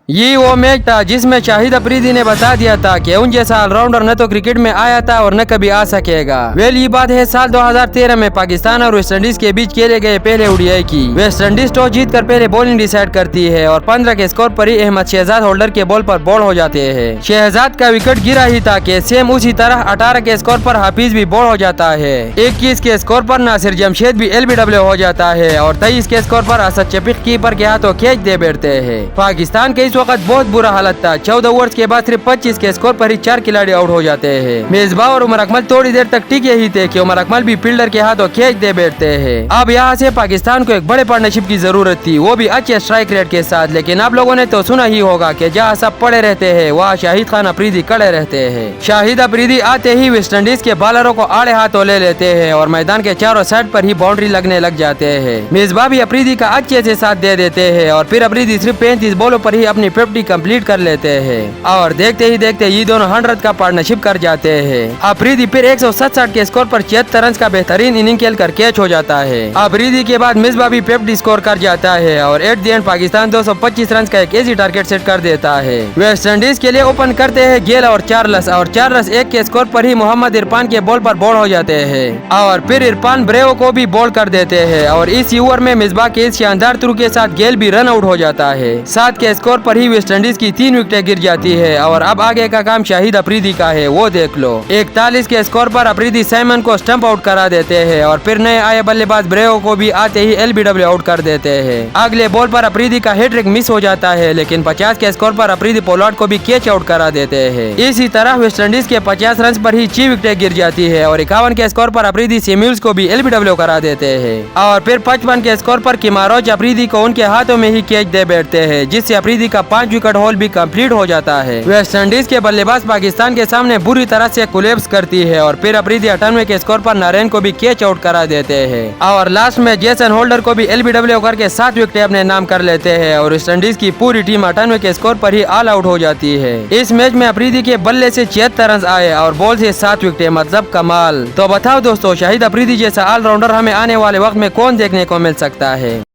ये वो मैच था जिसमें शाहिद अफरीदी ने बता दिया था कि उन जैसा ऑलराउंडर न तो क्रिकेट में आया था और न कभी आ सकेगा। वेल ये बात है साल 2013 में पाकिस्तान और वेस्टइंडीज के बीच खेले गए पहले ओडीआई की। वेस्टइंडीज टॉस जीतकर पहले बॉलिंग डिसाइड करती है और 15 के स्कोर पर ही अहमद शहजाद होल्डर के बॉल पर बॉल हो जाते हैं। शहजाद का विकेट गिरा ही था कि सेम उसी तरह 18 के स्कोर पर हाफिज भी बॉल हो जाता है। 21 के स्कोर पर नासिर जमशेद भी LBW हो जाता है और 23 के स्कोर पर असद शफीक कीपर के हाथों कैच दे बैठते हैं। पाकिस्तान के इस वक्त बहुत बुरा हालत था। 14 ओवर्स के बाद सिर्फ 25 के स्कोर पर ही 4 खिलाड़ी आउट हो जाते हैं। मेजबान और उमर अकमल थोड़ी देर तक टिके ही थे कि उमर अकमल भी फील्डर के हाथों कैच दे बैठते हैं। अब यहाँ से पाकिस्तान को एक बड़े पार्टनरशिप की जरूरत थी, वो भी अच्छे स्ट्राइक रेट के साथ। लेकिन आप लोगों ने तो सुना ही होगा कि जहाँ सब पड़े रहते हैं वहाँ शाहिद खान अफरीदी खड़े रहते हैं। शाहिद अफरीदी आते ही वेस्टइंडीज के बॉलरों को आड़े हाथों ले लेते हैं और मैदान के चारों साइड पर ही बाउंड्री लगने लग जाते हैं। मेजबान भी अफरीदी का अच्छे से साथ दे देते हैं और फिर अफरीदी सिर्फ 35 बॉलों पर ही अपनी 50 कंप्लीट कर लेते हैं और देखते ही देखते ये दोनों 100 का पार्टनरशिप कर जाते हैं। अफरीदी फिर 167 के स्कोर पर 76 रन का बेहतरीन इनिंग खेलकर कैच हो जाता है। अफरीदी के बाद मिसबा भी 50 स्कोर कर जाता है और at the end Pakistan 225 run का एक इजी टारगेट सेट कर देता है। वेस्टइंडीज के लिए ओपन करते हैं गेल और चार्ल्स 1 के स्कोर पर ही मोहम्मद इरफान के बॉल पर बॉल हो जाते हैं और फिर इरफान ब्रेवो को भी बॉल कर देते हैं और इस ओवर में मिसबा के इस शानदार थ्रू के साथ गेल भी रन आउट हो जाता है। 7 के स्कोर पर ही वेस्टइंडीज की 3 विकेटें गिर जाती है और अब आगे का काम शाहिद अफरीदी का है, वो देख लो। 41 के स्कोर पर अफरीदी साइमन को स्टंप आउट करा देते हैं और फिर नए आए बल्लेबाज ब्रेवो को भी आते ही LBW आउट कर देते हैं। अगले बॉल पर अफरीदी का हैट्रिक मिस हो जाता है लेकिन 50 के स्कोर पर अफरीदी पोलार्ड को भी कैच आउट करा देते हैं। इसी तरह वेस्टइंडीज के 50 रन पर ही 6 विकेटें गिर जाती है और 51 के स्कोर पर अफरीदी सेम्यूल्स को भी LBW करा देते हैं और फिर 55 के स्कोर पर किमारोज अफरीदी को उनके हाथों में ही कैच दे बैठते हैं जिससे अफरीदी का 5 विकेट हॉल भी कंप्लीट हो जाता है। वेस्टइंडीज के बल्लेबाज पाकिस्तान के सामने बुरी तरह से कोलैप्स करती है और फिर अफरीदी 98 के स्कोर पर नारेन को भी कैच आउट करा देते हैं और लास्ट में जेसन होल्डर को भी LBW करके 7 विकेट अपने नाम कर लेते हैं और वेस्टइंडीज की पूरी टीम 98 के स्कोर पर ही ऑल आउट हो जाती है। इस मैच में अफरीदी के बल्ले से 76 रन आए और बॉल से 7 विकेट, मतलब कमाल। तो बताओ दोस्तों, शाहिद अफरीदी जैसा ऑलराउंडर हमें आने वाले वक्त में कौन देखने को मिल सकता है।